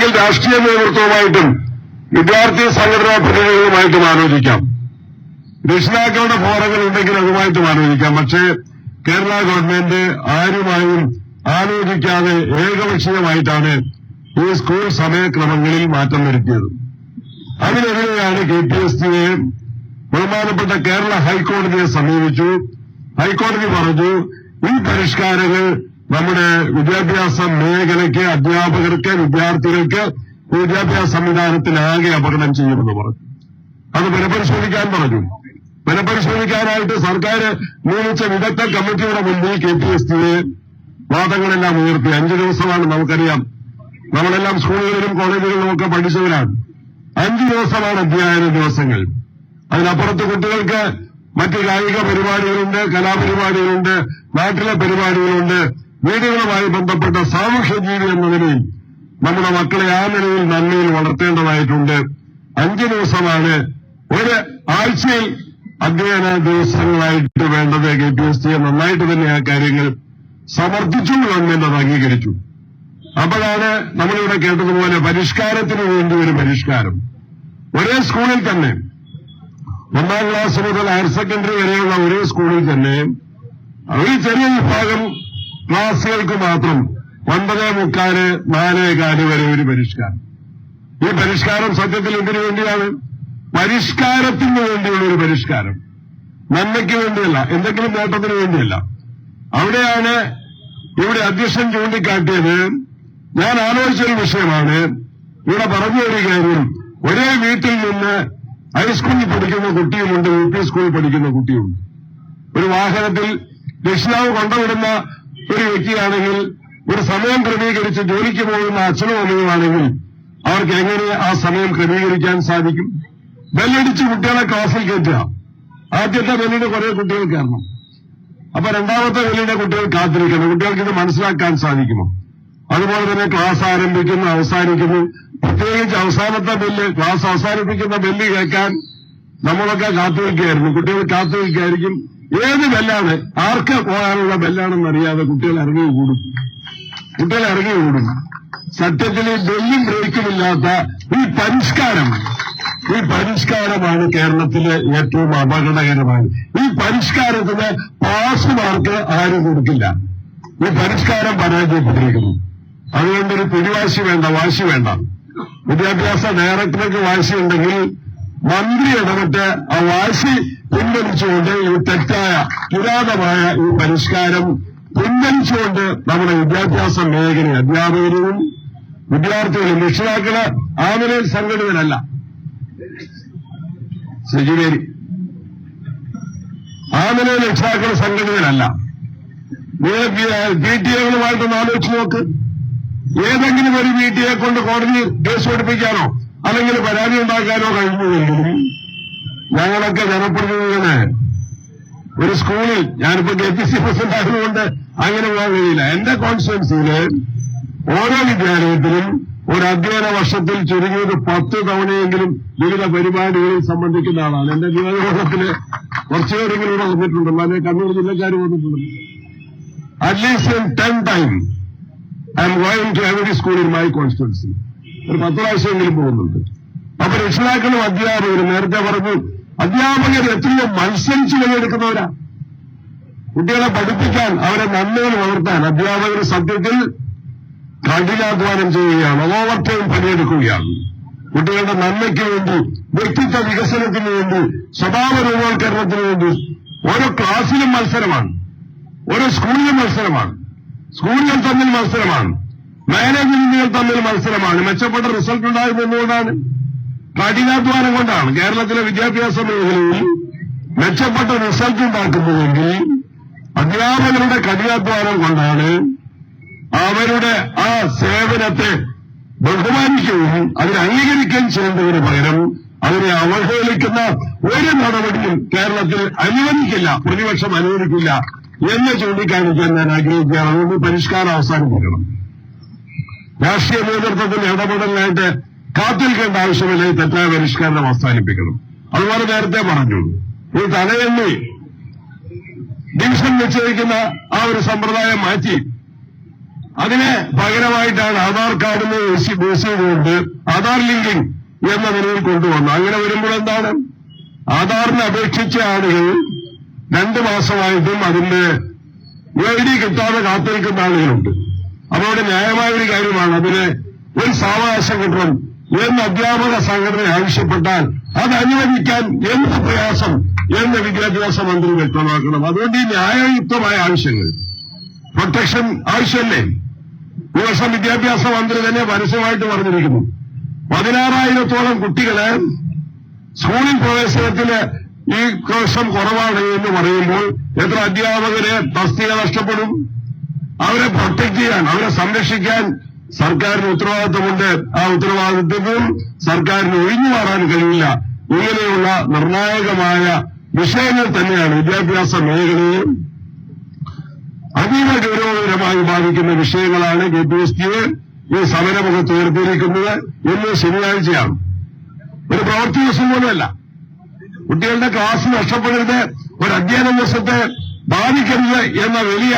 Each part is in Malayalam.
വേണമെങ്കിൽ രാഷ്ട്രീയ നേതൃത്വവുമായിട്ടും വിദ്യാർത്ഥി സംഘടനാ പ്രതിനിധികളുമായിട്ടും ആലോചിക്കാം. രക്ഷിതാക്കളുടെ ഫോറങ്ങൾ ഉണ്ടെങ്കിൽ അതുമായിട്ടും ആലോചിക്കാം. പക്ഷേ കേരള ഗവൺമെന്റ് ആരുമായും ആലോചിക്കാതെ ഏകപക്ഷീയമായിട്ടാണ് ഈ സ്കൂൾ സമയക്രമങ്ങളിൽ മാറ്റം വരുത്തിയത്. അതിനെതിരെയാണ് KPSTയെ ബഹുമാനപ്പെട്ട കേരള ഹൈക്കോടതിയെ സമീപിച്ചു. ഹൈക്കോടതി പറഞ്ഞു ഈ പരിഷ്കാരങ്ങൾ നമ്മുടെ വിദ്യാഭ്യാസ മേഖലയ്ക്ക്, അധ്യാപകർക്ക്, വിദ്യാർത്ഥികൾക്ക്, വിദ്യാഭ്യാസ സംവിധാനത്തിനാകെ അപകടം ചെയ്യുമെന്ന് പറഞ്ഞു. അത് പുനഃപരിശോധിക്കാൻ പറഞ്ഞു. പുനഃപരിശോധിക്കാനായിട്ട് സർക്കാർ നിയമിച്ച വിദഗ്ധ കമ്മിറ്റിയുടെ മുന്നിൽ KPSTയെ വാദങ്ങളെല്ലാം ഉയർത്തി. 5 ദിവസമാണ്, നമുക്കറിയാം. നമ്മളെല്ലാം സ്കൂളുകളിലും കോളേജുകളിലും ഒക്കെ പഠിച്ചവരാണ്. 5 ദിവസമാണ് അധ്യയന ദിവസങ്ങൾ. അതിനപ്പുറത്ത് കുട്ടികൾക്ക് മറ്റ് കായിക പരിപാടികളുണ്ട്, കലാപരിപാടികളുണ്ട്, നാട്ടിലെ പരിപാടികളുണ്ട്. വീടുകളുമായി ബന്ധപ്പെട്ട സാമൂഹ്യ ജീവി എന്ന നിലയിൽ നമ്മുടെ മക്കളെ ആ നിലയിൽ നന്മയിൽ വളർത്തേണ്ടതായിട്ടുണ്ട്. 5 ദിവസമാണ് ഒരു ആഴ്ചയിൽ അധ്യയന ദിവസങ്ങളായിട്ട് വേണ്ടത്. KPSTയെ നന്നായിട്ട് തന്നെ ആ കാര്യങ്ങൾ സമർത്ഥിച്ചു, ഗവൺമെന്റ് അത് അംഗീകരിച്ചു. അപ്പോഴാണ് നമ്മളിവിടെ കേട്ടതുപോലെ പരിഷ്കാരത്തിന് വേണ്ടി ഒരു പരിഷ്കാരം. ഒരേ സ്കൂളിൽ തന്നെ 1ാം ക്ലാസ് മുതൽ ഹയർ സെക്കൻഡറി വരെയുള്ള ഒരേ സ്കൂളിൽ തന്നെ ഒരു ചെറിയ വിഭാഗം ക്ലാസുകൾക്ക് മാത്രം 9:45, 4:15 വരെ ഒരു പരിഷ്കാരം. ഈ പരിഷ്കാരം സത്യത്തിൽ എന്തിനു വേണ്ടിയാണ്? പരിഷ്കാരത്തിന് വേണ്ടിയുള്ള ഒരു പരിഷ്കാരം, നന്മയ്ക്ക് വേണ്ടിയല്ല, എന്തെങ്കിലും നേട്ടത്തിന് വേണ്ടിയല്ല. അവിടെയാണ് ഇവിടെ അധ്യക്ഷൻ ചൂണ്ടിക്കാട്ടിയത്. ഞാൻ ആലോചിച്ചൊരു വിഷയമാണ്. ഇവിടെ പറഞ്ഞ ഒരു കാര്യം, ഒരേ വീട്ടിൽ നിന്ന് ഹൈസ്കൂളിൽ പഠിക്കുന്ന കുട്ടിയുമുണ്ട്, UP സ്കൂളിൽ പഠിക്കുന്ന കുട്ടിയുമുണ്ട്. ഒരു വാഹനത്തിൽ രക്ഷിതാവ് കൊണ്ടുവിടുന്ന ഒരു വ്യക്തിയാണെങ്കിൽ, ഒരു സമയം ക്രമീകരിച്ച് ജോലിക്ക് പോകുന്ന അച്ഛനും അമ്മയുമാണെങ്കിൽ അവർക്ക് എങ്ങനെ ആ സമയം ക്രമീകരിക്കാൻ സാധിക്കും? ബെല്ലടിച്ച് കുട്ടികളെ ക്ലാസ്സിൽ കയറ്റുക. ആദ്യത്തെ ബെല്ലിന് കുറെ കുട്ടികൾ കയറണം. അപ്പൊ രണ്ടാമത്തെ ബെല്ലിന്റെ കുട്ടികൾ കാത്തിരിക്കണം. കുട്ടികൾക്ക് ഇത് മനസ്സിലാക്കാൻ സാധിക്കുമോ? അതുപോലെ തന്നെ ക്ലാസ് ആരംഭിക്കുന്നു, അവസാനിക്കുന്നു. പ്രത്യേകിച്ച് അവസാനത്തെ ബെല്ല്, ക്ലാസ് അവസാനിപ്പിക്കുന്ന ബെല്ല് കേൾക്കാൻ നമ്മളൊക്കെ കാത്തുവയ്ക്കുകയായിരുന്നു. കുട്ടികൾ കാത്തുവയ്ക്കായിരിക്കും. ഏത് ബെല്ലാണ്, ആർക്ക് പോകാനുള്ള ബെല്ലാണെന്നറിയാതെ കുട്ടികൾ ഇറങ്ങിക്കൂടും. സത്യത്തിൽ ഈ ബെല്ലും ബ്രേക്കുമില്ലാത്ത ഈ പരിഷ്കാരമാണ് കേരളത്തിലെ ഏറ്റവും അപകടകരമാണ്. ഈ പരിഷ്കാരത്തിന് പാസ് മാർക്ക് ആരും കൊടുക്കില്ല. ഈ പരിഷ്കാരം പരാജയപ്പെട്ടിരിക്കുന്നു. അതുകൊണ്ടൊരു പിടിവാശി വേണ്ട, വാശി വേണ്ട. വിദ്യാഭ്യാസ ഡയറക്ടർക്ക് വാശിയുണ്ടെങ്കിൽ മന്ത്രി ഇടപെട്ട് ആ വാശി പിൻവലിച്ചുകൊണ്ട് ഈ തെറ്റായ പുരാതനമായ ഈ പരിഷ്കാരം പിൻവലിച്ചുകൊണ്ട് നമ്മുടെ വിദ്യാഭ്യാസ മേഖല, അധ്യാപകരും വിദ്യാർത്ഥികളും, രക്ഷിതാക്കള് ആ നിലയിൽ സംഘടിതരല്ല. ശരിവേരി ആ നിലയിൽ രക്ഷിതാക്കൾ സംഘടിതരല്ല. നിങ്ങൾ PTA-കളുമായിട്ടൊന്ന് ആലോചിച്ച് നോക്ക്. ഏതെങ്കിലും ഒരു PTA കൊണ്ട് കോടതി കേസ് പഠിപ്പിക്കാനോ അല്ലെങ്കിൽ പരാതി ഉണ്ടാക്കാനോ കഴിഞ്ഞുവെങ്കിലും ഞങ്ങളൊക്കെ ജനപ്രതിനിധികളെ ഒരു സ്കൂളിൽ, ഞാനിപ്പോ KPC പ്രസിഡന്റ് ആയതുകൊണ്ട് അങ്ങനെ പോകാൻ കഴിയില്ല. എന്റെ കോൺസ്റ്റിറ്റ്യുവൻസിയില് ഓരോ വിദ്യാലയത്തിലും ഒരു അധ്യയന വർഷത്തിൽ ചുരുങ്ങിയത് 10 തവണയെങ്കിലും വിവിധ പരിപാടികളിൽ സംബന്ധിക്കുന്ന ആളാണ്. എന്റെ നിയോജകമണ്ഡലത്തില് കുറച്ചുപേരെങ്കിലും ഇവിടെ വന്നിട്ടുണ്ട്. അല്ലെ കണ്ണൂർ ജില്ലക്കാർ വന്നിട്ടുണ്ട്. At least 10 times I am going to every school in my constituency. ഒരു 10 പ്രാവശ്യമെങ്കിലും പോകുന്നുണ്ട്. അപ്പൊ രക്ഷിതാക്കളും അധ്യാപകരും, നേരത്തെ പറഞ്ഞു, അധ്യാപകർ എത്രയോ മത്സരിച്ച് വിലയെടുക്കുന്നവരാ. കുട്ടികളെ പഠിപ്പിക്കാൻ, അവരെ നന്മകൾ വളർത്താൻ അധ്യാപകർ സത്യത്തിൽ കഠിനാധ്വാനം ചെയ്യുകയാണ്, ഓവർ ടൈം പണിയെടുക്കുകയാണ്. കുട്ടികളുടെ നന്മയ്ക്ക് വേണ്ടി, വ്യക്തിത്വ വികസനത്തിന് വേണ്ടി, സ്വഭാവ രൂപവൽക്കരണത്തിന് വേണ്ടി. ഓരോ ക്ലാസ്സിലും മത്സരമാണ്, ഓരോ സ്കൂളിലും മത്സരമാണ്, സ്കൂളുകൾ തമ്മിൽ മത്സരമാണ്, മാനേജ്മെന്റുകൾ തമ്മിൽ മത്സരമാണ്. മെച്ചപ്പെട്ട റിസൾട്ട് ഉണ്ടാകുന്നത് എന്തുകൊണ്ടാണ്? കഠിനാധ്വാനം കൊണ്ടാണ്. കേരളത്തിലെ വിദ്യാഭ്യാസ മേഖലയിൽ മെച്ചപ്പെട്ട റിസൾട്ട് ഉണ്ടാക്കുന്നതെങ്കിൽ അധ്യാപകരുടെ കഠിനാധ്വാനം കൊണ്ടാണ്. അവരുടെ ആ സേവനത്തെ ബഹുമാനിക്കുകയും അതിനെ അംഗീകരിക്കുകയും ചെയ്യേണ്ടതിന് പകരം അതിനെ അവഹേളിക്കുന്ന ഒരു നടപടിയും കേരളത്തിൽ അനുവദിക്കില്ല, പ്രതിപക്ഷം അനുവദിക്കില്ല എന്ന് ചൂണ്ടിക്കാണിക്കാൻ ഞാൻ ആഗ്രഹിക്കുകയാണ്. അതുകൊണ്ട് പരിഷ്കാരം അവസാനിപ്പിക്കണം. രാഷ്ട്രീയ നേതൃത്വത്തിന്റെ ഇടപെടലിനായിട്ട് കാത്തിരിക്കേണ്ട ആവശ്യമില്ല. ഈ തെറ്റായ പരിഷ്കാരം അവസാനിപ്പിക്കണം. അതുപോലെ നേരത്തെ പറഞ്ഞു, ഈ തലയെണ്ണി ഡിവിഷൻ നിശ്ചയിക്കുന്ന ആ ഒരു സമ്പ്രദായം മാറ്റി അതിന് പകരമായിട്ടാണ് ആധാർ കാർഡിന് ബേസ് ചെയ്തുകൊണ്ട് ആധാർ ലിങ്കിങ് എന്ന നിലയിൽ കൊണ്ടുവന്നു. അങ്ങനെ വരുമ്പോൾ എന്താണ്, ആധാറിന് അപേക്ഷിച്ച ആളുകൾ 2 മാസമായിട്ടും അതിന്റെ ID കിട്ടാതെ കാത്തിരിക്കുന്ന ആളുകളുണ്ട്. അതോടെ ന്യായമായ ഒരു കാര്യമാണ്. അതിന് ഒരു സാവകാശം കിട്ടണം എന്ന് അധ്യാപക സംഘടന ആവശ്യപ്പെട്ടാൽ അത് അനുവദിക്കാൻ എന്ത് പ്രയാസം എന്ന് വിദ്യാഭ്യാസ മന്ത്രി വ്യക്തമാക്കണം. അതുകൊണ്ട് ഈ ന്യായയുക്തമായ ആവശ്യങ്ങൾ, പ്രൊട്ടക്ഷൻ ആവശ്യമല്ലേ? ഈ വർഷം വിദ്യാഭ്യാസ മന്ത്രി തന്നെ പരസ്യമായിട്ട് പറഞ്ഞിരിക്കുന്നു 16,000-ഓളം കുട്ടികളെ സ്കൂളിൽ പ്രവേശനത്തിന് ഈ വർഷം കുറവാണ് എന്ന് പറയുമ്പോൾ എത്ര അധ്യാപകരെ തസ്തിക നഷ്ടപ്പെടും? അവരെ പ്രൊട്ടക്ട് ചെയ്യാൻ, അവരെ സംരക്ഷിക്കാൻ സർക്കാരിന് ഉത്തരവാദിത്വമുണ്ട്. ആ ഉത്തരവാദിത്വവും സർക്കാരിന് ഒഴിഞ്ഞു മാറാൻ കഴിയില്ല. ഇങ്ങനെയുള്ള നിർണായകമായ വിഷയങ്ങൾ തന്നെയാണ് വിദ്യാഭ്യാസ മേഖലയെ അതീവ ഗൗരവകരമായി ബാധിക്കുന്ന വിഷയങ്ങളാണ് KPSTയെ ഈ സമരമുഖത്ത് ഉയർത്തിയിരിക്കുന്നത്. ഇന്ന് ശനിയാഴ്ചയാണ്, ഒരു പ്രവൃത്തി ദിവസം പോലുമല്ല. കുട്ടികളുടെ ക്ലാസ് നഷ്ടപ്പെടരുത്, ഒരു അധ്യയന ദിവസത്തെ ബാധിക്കരുത് എന്ന വലിയ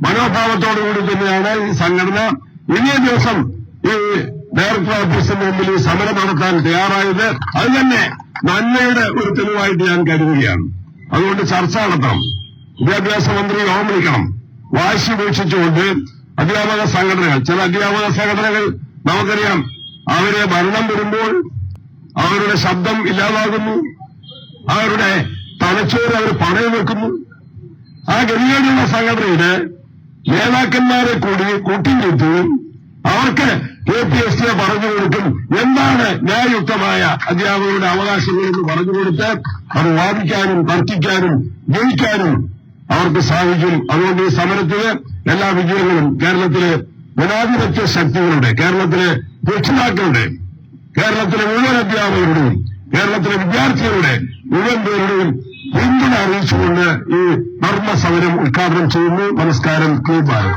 മനോഭാവത്തോടുകൂടി തന്നെയാണ് ഈ സംഘടന ഇന്നേ ദിവസം ഈ ഡയറക്ടർ ഓഫീസിന് മുമ്പിൽ ഈ സമരം നടത്താൻ തയ്യാറായത്. അത് തന്നെ നന്മയുടെ ഒരു തെളിവായിട്ട് ഞാൻ കരുതുകയാണ്. അതുകൊണ്ട് ചർച്ച നടത്തണം, വിദ്യാഭ്യാസ മന്ത്രി യോഗം വിളിക്കണം. വാശി ഉപേക്ഷിച്ചുകൊണ്ട് അധ്യാപക സംഘടനകൾ, ചില അധ്യാപക സംഘടനകൾ നമുക്കറിയാം, അവരെ ഭരണം വരുമ്പോൾ അവരുടെ ശബ്ദം ഇല്ലാതാകുന്നു, അവരുടെ തലച്ചോറ് അവർ പണയം വെക്കുന്നു. ആ ഗതികേടുള്ള സംഘടനയുടെ നേതാക്കന്മാരെ കൂടി കൂട്ടിയിരുത്തുകയും അവർക്ക് KPSTയെ പറഞ്ഞു കൊടുക്കും എന്താണ് ന്യായയുക്തമായ അധ്യാപകരുടെ അവകാശങ്ങളെന്ന് പറഞ്ഞുകൊടുത്ത് അത് വാദിക്കാനും തർക്കിക്കാനും ജയിക്കാനും അവർക്ക് സാധിക്കും. അതുകൊണ്ട് ഈ സമരത്തില് എല്ലാ വിജയങ്ങളും കേരളത്തിലെ ജനാധിപത്യ ശക്തികളുടെ, കേരളത്തിലെ രക്ഷിതാക്കളുടെ, കേരളത്തിലെ മുഴുവൻ അധ്യാപകരുടെയും, കേരളത്തിലെ വിദ്യാർത്ഥികളുടെ മുഴുവൻ പേരുടെയും പിന്തുണ അറിയിച്ചുകൊണ്ട് ഈ ധർമ്മ സമരം ഉദ്ഘാടനം ചെയ്യുന്നു. നമസ്കാരം. ക്ലീൻ ഭാരത്.